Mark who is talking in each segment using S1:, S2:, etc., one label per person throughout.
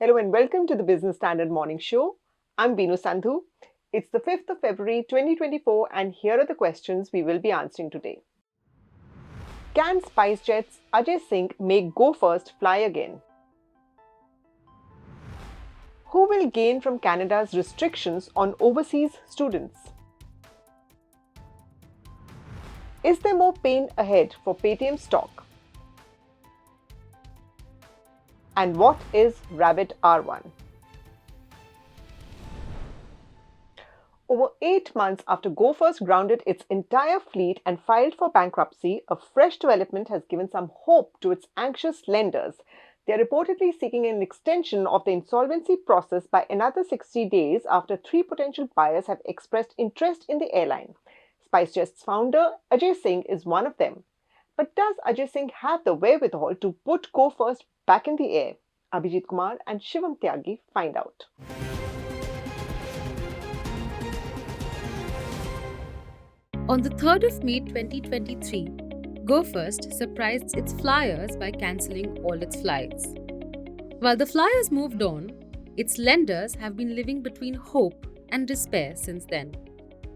S1: Hello and welcome to the Business Standard Morning Show. I'm Binu Sandhu. It's the 5th of February 2024 and here are the questions we will be answering today. Can SpiceJet's Ajay Singh make Go First fly again? Who will gain from Canada's restrictions on overseas students? Is there more pain ahead for Paytm stock? And what is Rabbit R1? Over 8 months after Go First grounded its entire fleet and filed for bankruptcy, a fresh development has given some hope to its anxious lenders. They are reportedly seeking an extension of the insolvency process by another 60 days after 3 potential buyers have expressed interest in the airline. SpiceJet's founder, Ajay Singh, is one of them. But does Ajay Singh have the wherewithal to put Go First back in the air? Abhijit Kumar and Shivam Tyagi find out.
S2: On the 3rd of May 2023, Go First surprised its flyers by cancelling all its flights. While the flyers moved on, its lenders have been living between hope and despair since then.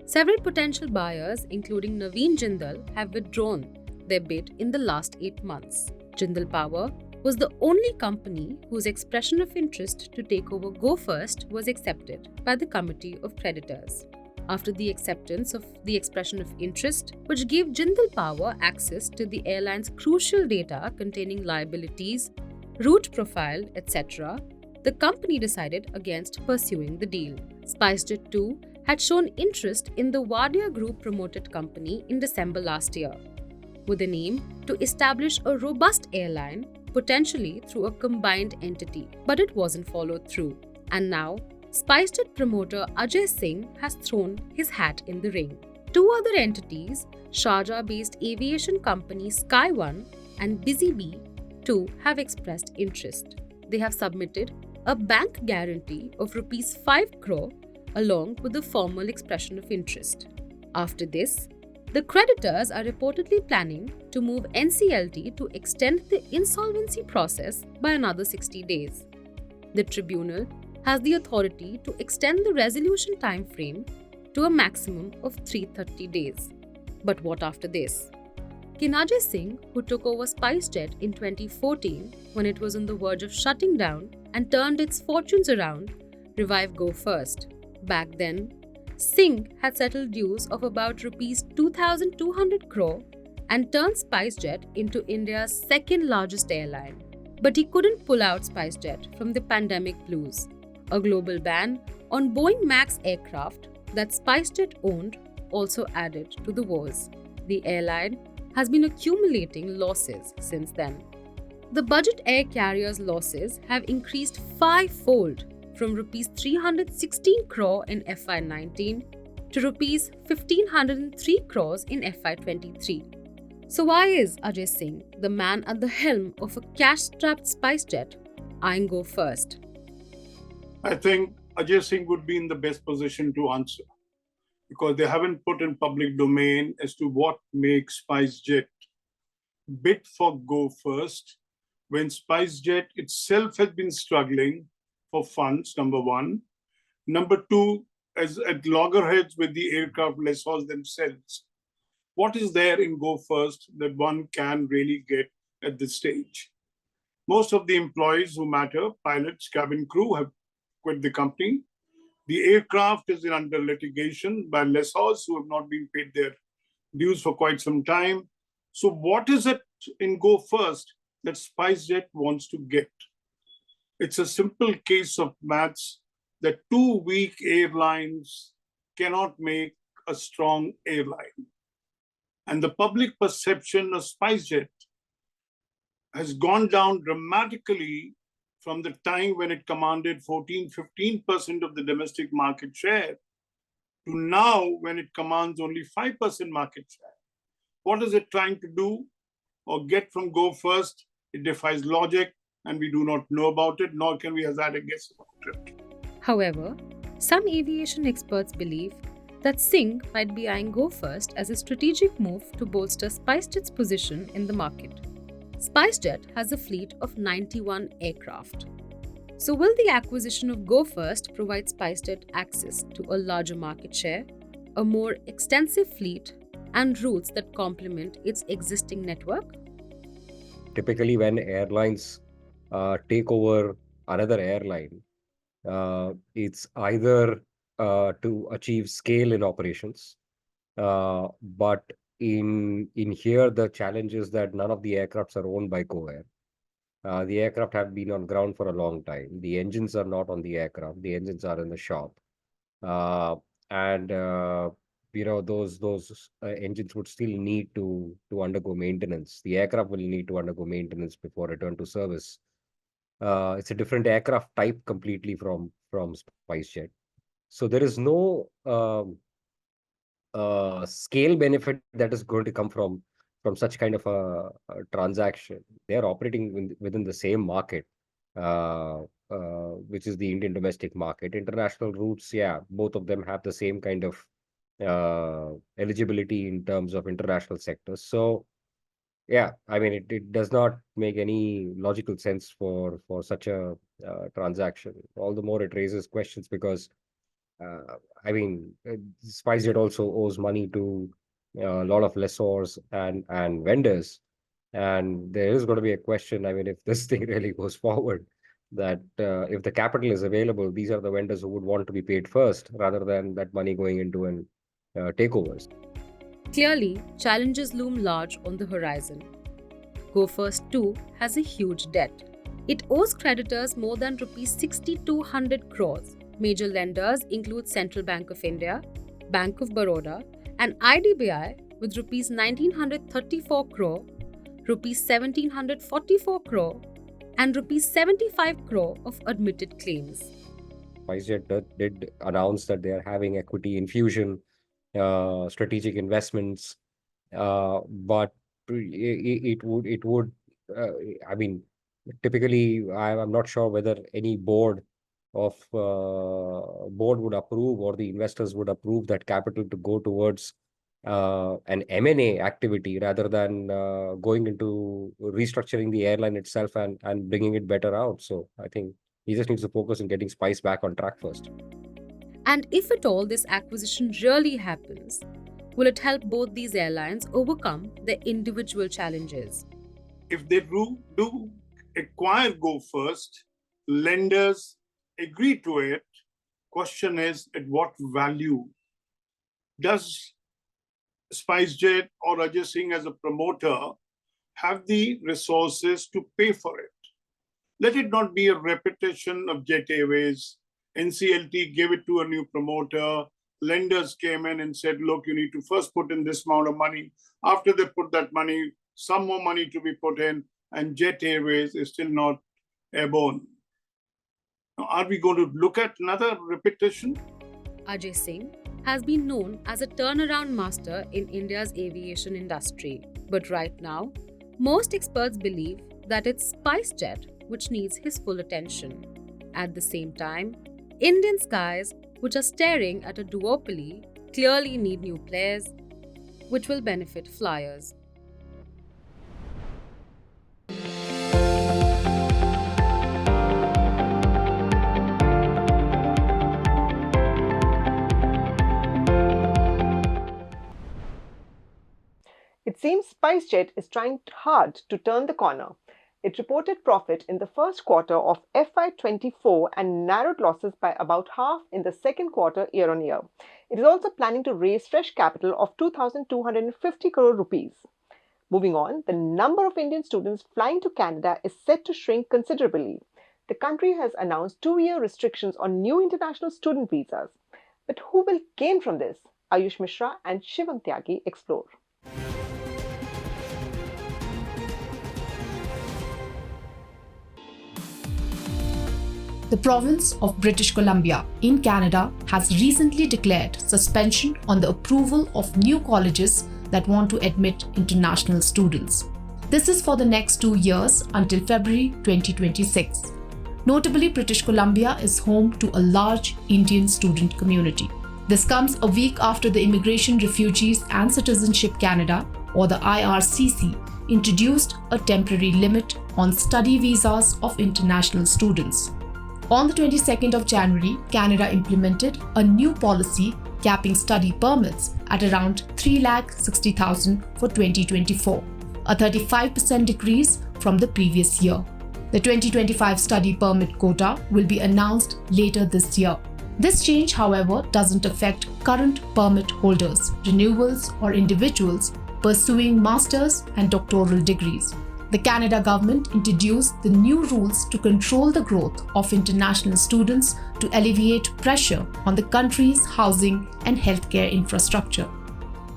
S2: Several potential buyers, including Naveen Jindal, have withdrawn their bid in the last 8 months. Jindal Power was the only company whose expression of interest to take over Go First was accepted by the Committee of Creditors. After the acceptance of the expression of interest, which gave Jindal Power access to the airline's crucial data containing liabilities, route profile, etc., the company decided against pursuing the deal. SpiceJet too had shown interest in the Wadia Group promoted company in December last year, with an aim to establish a robust airline, potentially through a combined entity. But it wasn't followed through. And now, SpiceJet promoter Ajay Singh has thrown his hat in the ring. 2 other entities, Sharjah-based aviation company SkyOne and BusyBee, too have expressed interest. They have submitted a bank guarantee of Rs 5 crore along with a formal expression of interest. After this, the creditors are reportedly planning to move NCLT to extend the insolvency process by another 60 days. The tribunal has the authority to extend the resolution time frame to a maximum of 330 days. But what after this? Can Ajay Singh, who took over SpiceJet in 2014 when it was on the verge of shutting down and turned its fortunes around, revive Go First? Back then, Singh had settled dues of about Rs 2,200 crore and turned SpiceJet into India's second largest airline. But he couldn't pull out SpiceJet from the pandemic blues. A global ban on Boeing MAX aircraft that SpiceJet owned also added to the woes. The airline has been accumulating losses since then. The budget air carrier's losses have increased 5-fold from Rs 316 crore in FY19 to Rs 1,503 crores in FY23. So why is Ajay Singh, the man at the helm of a cash-strapped SpiceJet, eyeing Go First?
S3: I think Ajay Singh would be in the best position to answer because they haven't put in public domain as to what makes SpiceJet bid for Go First when SpiceJet itself has been struggling for funds, number one. Number two, as at loggerheads with the aircraft lessors themselves. What is there in Go First that one can really get at this stage? Most of the employees who matter, pilots, cabin crew, have quit the company. The aircraft is under litigation by lessors who have not been paid their dues for quite some time. So what is it in Go First that SpiceJet wants to get? It's a simple case of maths that 2 weak airlines cannot make a strong airline. And the public perception of SpiceJet has gone down dramatically from the time when it commanded 14-15% of the domestic market share to now when it commands only 5% market share. What is it trying to do or get from Go First? It defies logic and we do not know about it, nor can we hazard a guess about it.
S2: However, some aviation experts believe that Singh might be eyeing Go First as a strategic move to bolster SpiceJet's position in the market. SpiceJet has a fleet of 91 aircraft. So, will the acquisition of Go First provide SpiceJet access to a larger market share, a more extensive fleet, and routes that complement its existing network?
S4: Typically, when airlines take over another airline, it's either to achieve scale in operations, but in here the challenge is that none of the aircrafts are owned by Go Air. The aircraft have been on ground for a long time. The engines are not on the aircraft. The engines are in the shop. Uh, and those engines would still need to undergo maintenance. The aircraft will need to undergo maintenance before return to service. It's a different aircraft type completely from SpiceJet. So there is no scale benefit that is going to come from such kind of a transaction. They are operating within the same market, which is the Indian domestic market. International routes, yeah, both of them have the same kind of eligibility in terms of international sectors. So yeah, I mean, it does not make any logical sense for such a transaction. All the more it raises questions because I mean, SpiceJet also owes money to a lot of lessors and vendors, and there is going to be a question. I mean, if this thing really goes forward, that if the capital is available, these are the vendors who would want to be paid first, rather than that money going into an takeovers.
S2: Clearly, challenges loom large on the horizon. Go First too has a huge debt. It owes creditors more than Rs 6,200 crores. Major lenders include Central Bank of India, Bank of Baroda, and IDBI with Rs 1,934 crore, Rs 1,744 crore, and Rs 75 crore of admitted claims.
S4: SpiceJet did announce that they are having equity infusion, strategic investments, but it would I mean, typically I'm not sure whether any board would approve, or the investors would approve that capital to go towards an M&A activity, rather than going into restructuring the airline itself and bringing it better out. So I think he just needs to focus on getting Spice back on track first.
S2: And if at all this acquisition really happens, will it help both these airlines overcome their individual challenges?
S3: If they do acquire Go First, lenders agree to it. Question is, at what value? Does SpiceJet or Ajay Singh as a promoter have the resources to pay for it? Let it not be a repetition of Jet Airways. NCLT gave it to a new promoter. Lenders came in and said, look, you need to first put in this amount of money. After they put that money, some more money to be put in, and Jet Airways is still not airborne. Now, are we going to look at another repetition?
S2: Ajay Singh has been known as a turnaround master in India's aviation industry. But right now, most experts believe that it's SpiceJet which needs his full attention. At the same time, Indian skies, which are staring at a duopoly, clearly need new players, which will benefit flyers.
S1: It seems SpiceJet is trying hard to turn the corner. It reported profit in the first quarter of FY24 and narrowed losses by about half in the second quarter year-on-year. It is also planning to raise fresh capital of 2,250 crore rupees. Moving on, the number of Indian students flying to Canada is set to shrink considerably. The country has announced 2-year restrictions on new international student visas. But who will gain from this? Ayush Mishra and Shivam Tyagi explore.
S5: The province of British Columbia in Canada has recently declared suspension on the approval of new colleges that want to admit international students. This is for the next 2 years until February 2026. Notably, British Columbia is home to a large Indian student community. This comes a week after the Immigration, Refugees and Citizenship Canada, or the IRCC, introduced a temporary limit on study visas of international students. On the 22nd of January, Canada implemented a new policy capping study permits at around 360,000 for 2024, a 35% decrease from the previous year. The 2025 study permit quota will be announced later this year. This change, however, doesn't affect current permit holders, renewals, or individuals pursuing master's and doctoral degrees. The Canada government introduced the new rules to control the growth of international students to alleviate pressure on the country's housing and healthcare infrastructure.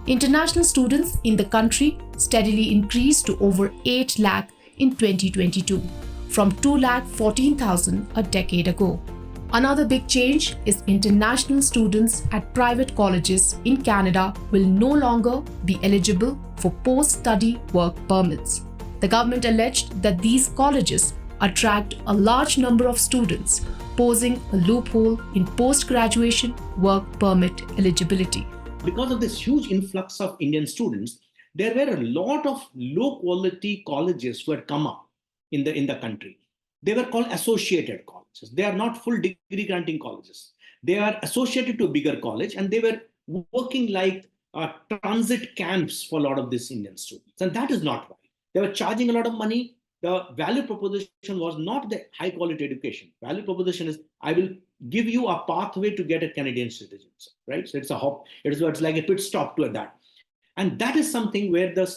S5: International students in the country steadily increased to over 8 lakh in 2022, from 214,000 a decade ago. Another big change is international students at private colleges in Canada will no longer be eligible for post-study work permits. The government alleged that these colleges attract a large number of students, posing a loophole in post-graduation work permit eligibility.
S6: Because of this huge influx of Indian students, there were a lot of low-quality colleges who had come up in the country. They were called associated colleges. They are not full degree granting colleges. They are associated to a bigger college, and they were working like transit camps for a lot of these Indian students. And that is not right. They were charging a lot of money. The value proposition was not the high quality education. Value proposition is, I will give you a pathway to get a Canadian citizenship, right? So it's a hop. It's like a pit stop to that. And that is something where the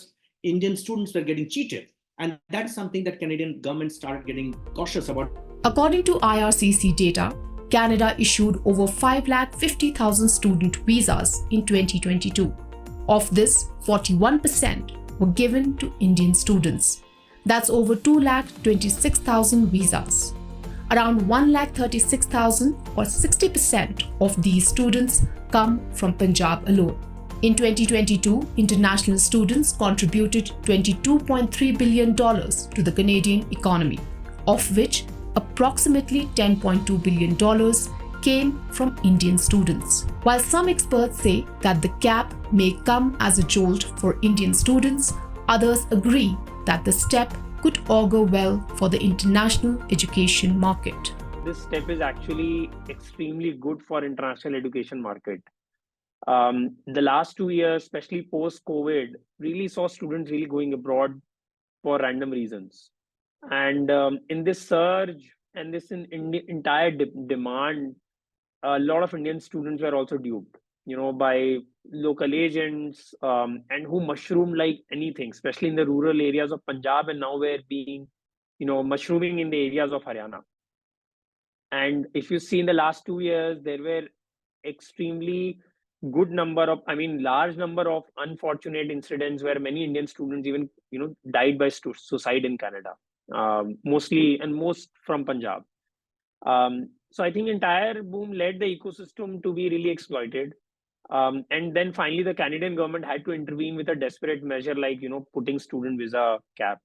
S6: Indian students were getting cheated. And that is something that Canadian government started getting cautious about.
S5: According to IRCC data, Canada issued over 550,000 student visas in 2022. Of this, 41% were given to Indian students. That's over 226,000 visas. Around 136,000 or 60% of these students come from Punjab alone. In 2022, international students contributed $22.3 billion to the Canadian economy, of which approximately $10.2 billion came from Indian students. While some experts say that the cap may come as a jolt for Indian students, others agree that the step could augur well for the international education market.
S7: This step is actually extremely good for international education market. The last 2 years, especially post-COVID, really saw students really going abroad for random reasons. And in this surge and this entire demand, a lot of Indian students were also duped, by local agents and who mushroom like anything, especially in the rural areas of Punjab, and now we're being, mushrooming in the areas of Haryana. And if you see in the last 2 years, there were extremely large number of unfortunate incidents where many Indian students even, died by suicide in Canada, most from Punjab. So I think entire boom led the ecosystem to be really exploited. And then finally, the Canadian government had to intervene with a desperate measure like, putting student visa cap.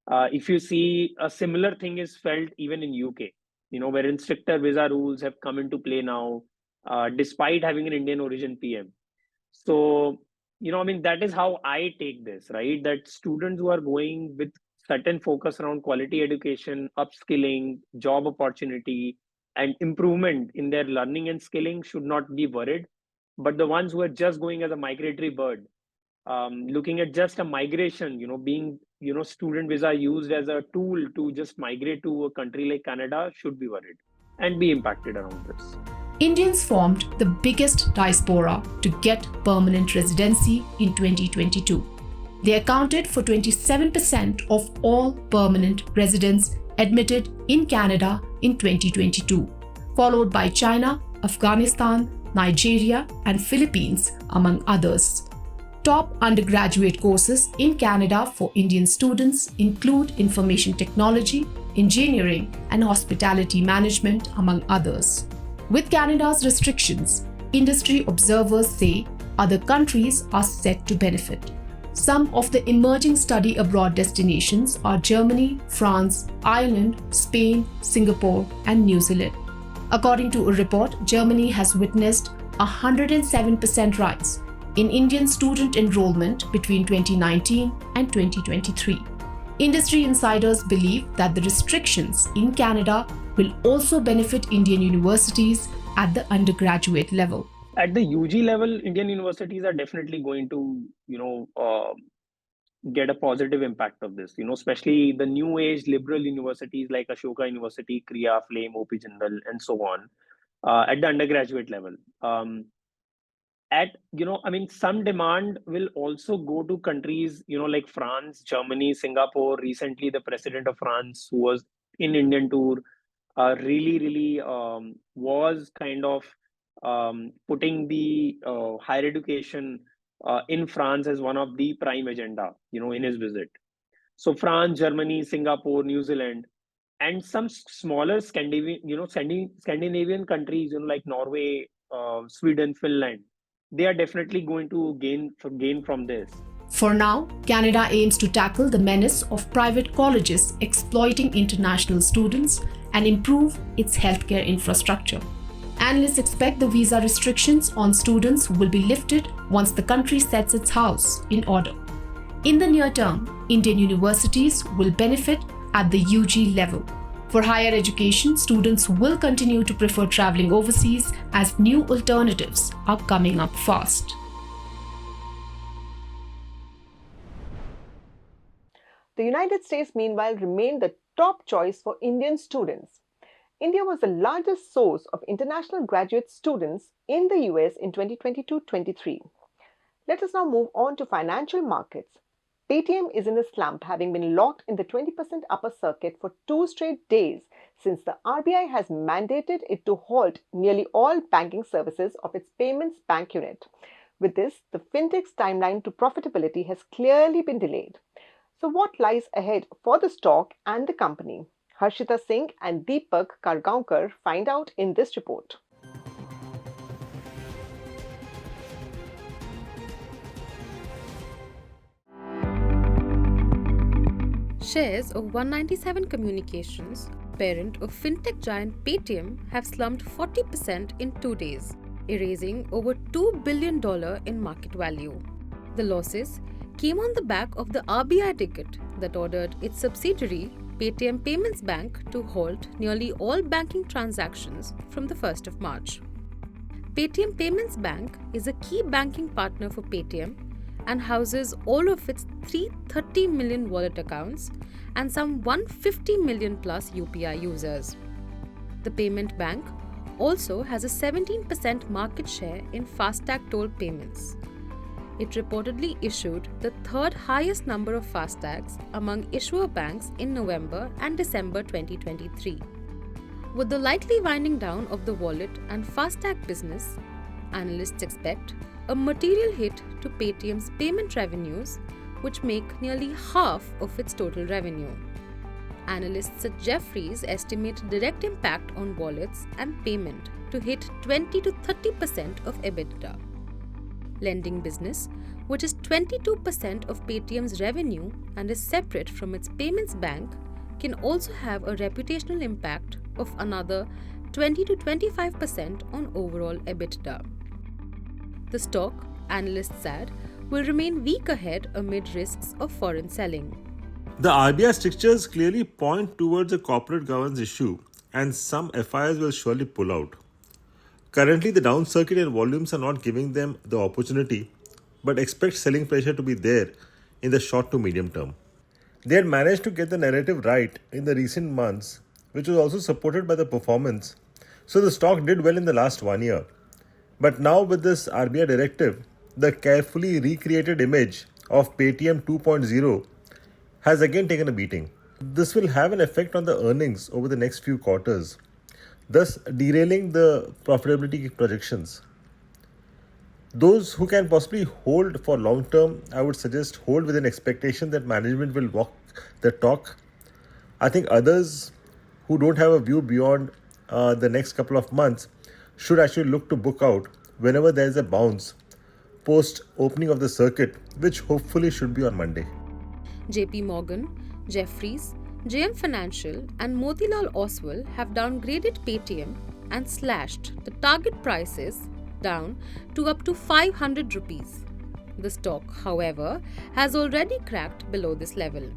S7: If you see, a similar thing is felt even in UK, wherein stricter visa rules have come into play now, despite having an Indian origin PM. So, that is how I take this, right? That students who are going with certain focus around quality education, upskilling, job opportunity, and improvement in their learning and skilling should not be worried. But the ones who are just going as a migratory bird, looking at just a migration, being, student visa used as a tool to just migrate to a country like Canada, should be worried and be impacted around this.
S5: Indians formed the biggest diaspora to get permanent residency in 2022. They accounted for 27% of all permanent residents admitted in Canada in 2022, followed by China, Afghanistan, Nigeria, and Philippines, among others. Top undergraduate courses in Canada for Indian students include information technology, engineering, and hospitality management, among others. With Canada's restrictions, industry observers say other countries are set to benefit. Some of the emerging study abroad destinations are Germany, France, Ireland, Spain, Singapore, and New Zealand. According to a report, Germany has witnessed a 107% rise in Indian student enrollment between 2019 and 2023. Industry insiders believe that the restrictions in Canada will also benefit Indian universities at the undergraduate level.
S7: At the UG level, Indian universities are definitely going to, get a positive impact of this. Especially the new age liberal universities like Ashoka University, Kriya, Flame, OP Jindal, and so on. At the undergraduate level, some demand will also go to countries, like France, Germany, Singapore. Recently, the president of France, who was in Indian tour, really was kind of putting the higher education in France as one of the prime agenda, in his visit. So France, Germany, Singapore, New Zealand, and some smaller Scandinavian countries, like Norway, Sweden, Finland, they are definitely going to gain from this.
S5: For now, Canada aims to tackle the menace of private colleges exploiting international students and improve its healthcare infrastructure. Analysts expect the visa restrictions on students will be lifted once the country sets its house in order. In the near term, Indian universities will benefit at the UG level. For higher education, students will continue to prefer traveling overseas as new alternatives are coming up fast.
S1: The United States, meanwhile, remained the top choice for Indian students. India was the largest source of international graduate students in the US in 2022-23. Let us now move on to financial markets. Paytm is in a slump, having been locked in the 20% upper circuit for 2 straight days since the RBI has mandated it to halt nearly all banking services of its payments bank unit. With this, the fintech's timeline to profitability has clearly been delayed. So what lies ahead for the stock and the company? Harshita Singh and Deepak Kargaonkar find out in this report.
S2: Shares of 197 Communications, parent of fintech giant Paytm, have slumped 40% in 2 days, erasing over $2 billion in market value. The losses came on the back of the RBI ticket that ordered its subsidiary, Paytm Payments Bank, to halt nearly all banking transactions from the 1st of March. Paytm Payments Bank is a key banking partner for Paytm and houses all of its 330 million wallet accounts and some 150 million plus UPI users. The payment bank also has a 17% market share in FASTag toll payments. It reportedly issued the third highest number of FASTags among issuer banks in November and December 2023. With the likely winding down of the wallet and FASTag business, analysts expect a material hit to Paytm's payment revenues, which make nearly half of its total revenue. Analysts at Jefferies estimate direct impact on wallets and payment to hit 20 to 30% of EBITDA. Lending business, which is 22% of Paytm's revenue and is separate from its payments bank, can also have a reputational impact of another 20 to 25% on overall EBITDA. The stock, analysts said, will remain weak ahead amid risks of foreign selling.
S8: The RBI strictures clearly point towards a corporate governance issue, and some FIs will surely pull out. Currently, the down circuit and volumes are not giving them the opportunity, but expect selling pressure to be there in the short to medium term. They had managed to get the narrative right in the recent months, which was also supported by the performance, so the stock did well in the last 1 year. But now with this RBI directive, the carefully recreated image of Paytm 2.0 has again taken a beating. This will have an effect on the earnings over the next few quarters, thus derailing the profitability projections. Those who can possibly hold for long term, I would suggest hold with an expectation that management will walk the talk. I think others who don't have a view beyond the next couple of months should actually look to book out whenever there is a bounce post opening of the circuit, which hopefully should be on Monday.
S2: JP Morgan, Jefferies, JM Financial and Motilal Oswal have downgraded Paytm and slashed the target prices down to up to 500 rupees. The stock, however, has already cracked below this level.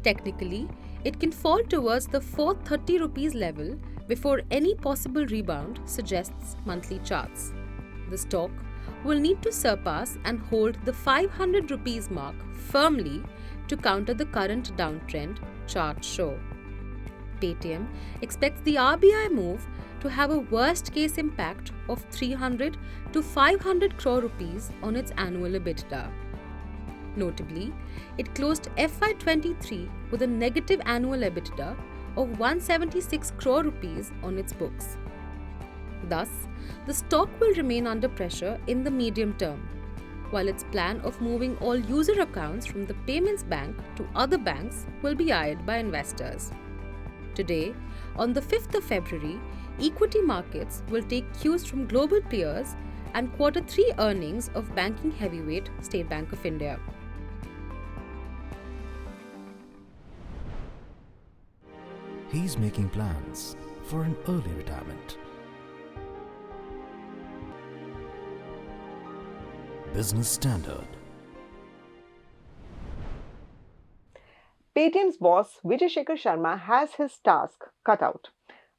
S2: Technically, it can fall towards the 430 rupees level before any possible rebound, suggests monthly charts. The stock will need to surpass and hold the 500 rupees mark firmly to counter the current downtrend, charts show. Paytm expects the RBI move to have a worst case impact of 300 to 500 crore rupees on its annual EBITDA. Notably, it closed FY23 with a negative annual EBITDA of 176 crore rupees on its books. Thus, the stock will remain under pressure in the medium term, while its plan of moving all user accounts from the payments bank to other banks will be eyed by investors. Today, on the 5th of February, equity markets will take cues from global peers and Q3 earnings of banking heavyweight State Bank of India.
S9: He's making plans for an early retirement. Business Standard.
S1: Paytm's boss, Vijay Shekhar Sharma, has his task cut out.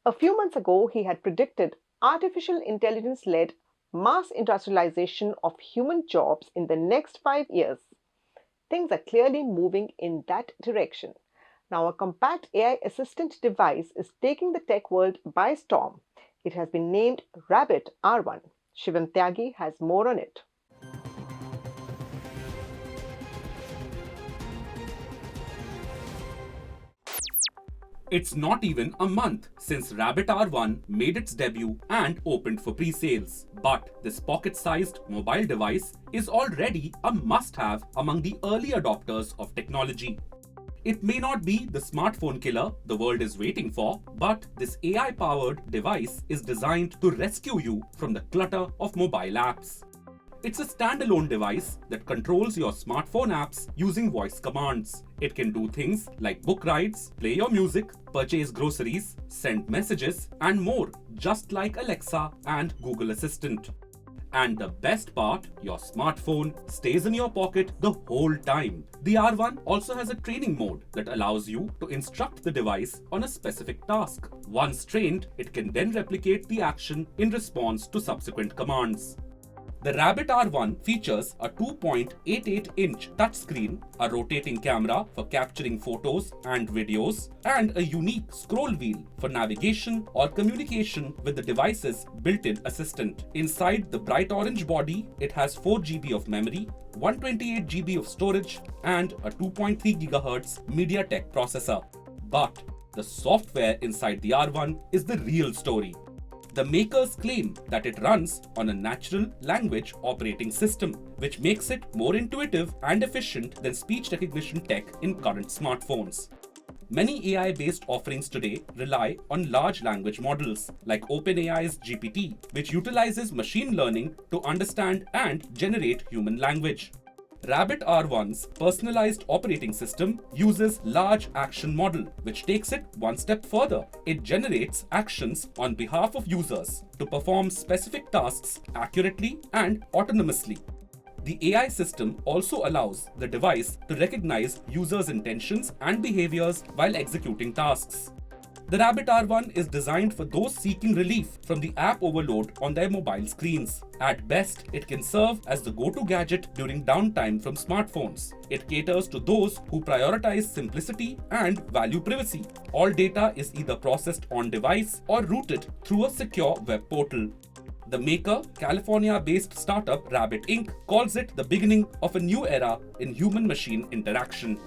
S1: A few months ago, he had predicted artificial intelligence-led mass industrialization of human jobs in the next 5 years. Things are clearly moving in that direction. Now, a compact AI assistant device is taking the tech world by storm. It has been named Rabbit R1. Shivam Tyagi has more on it.
S10: It's not even a month since Rabbit R1 made its debut and opened for pre-sales. But this pocket-sized mobile device is already a must-have among the early adopters of technology. It may not be the smartphone killer the world is waiting for, but this AI-powered device is designed to rescue you from the clutter of mobile apps. It's a standalone device that controls your smartphone apps using voice commands. It can do things like book rides, play your music, purchase groceries, send messages, and more, just like Alexa and Google Assistant. And the best part, your smartphone stays in your pocket the whole time. The R1 also has a training mode that allows you to instruct the device on a specific task. Once trained, it can then replicate the action in response to subsequent commands. The Rabbit R1 features a 2.88-inch touchscreen, a rotating camera for capturing photos and videos, and a unique scroll wheel for navigation or communication with the device's built-in assistant. Inside the bright orange body, it has 4 GB of memory, 128 GB of storage, and a 2.3 GHz MediaTek processor. But the software inside the R1 is the real story. The makers claim that it runs on a natural language operating system, which makes it more intuitive and efficient than speech recognition tech in current smartphones. Many AI-based offerings today rely on large language models, like OpenAI's GPT, which utilizes machine learning to understand and generate human language. Rabbit R1's personalized operating system uses large action model, which takes it one step further. It generates actions on behalf of users to perform specific tasks accurately and autonomously. The AI system also allows the device to recognize users' intentions and behaviors while executing tasks. The Rabbit R1 is designed for those seeking relief from the app overload on their mobile screens. At best, it can serve as the go-to gadget during downtime from smartphones. It caters to those who prioritize simplicity and value privacy. All data is either processed on device or routed through a secure web portal. The maker, California-based startup Rabbit Inc., calls it the beginning of a new era in human-machine interaction.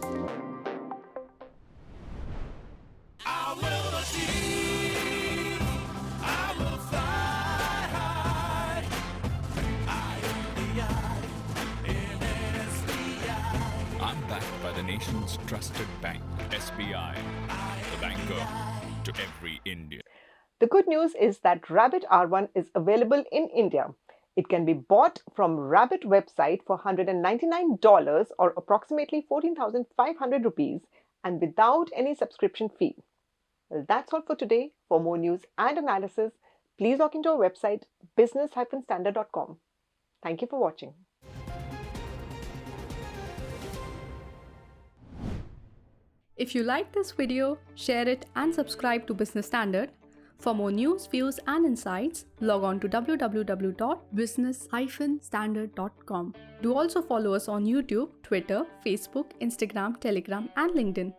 S11: The nation's trusted bank, SBI, the banker to every Indian.
S1: The good news is that Rabbit R1 is available in India. It can be bought from Rabbit website for $199 or approximately 14,500 rupees and without any subscription fee. Well, that's all for today. For more news and analysis, please log into our website business-standard.com. Thank you for watching.
S12: If you like this video, share it and subscribe to Business Standard. For more news, views and insights, log on to www.business-standard.com. Do also follow us on YouTube, Twitter, Facebook, Instagram, Telegram and LinkedIn.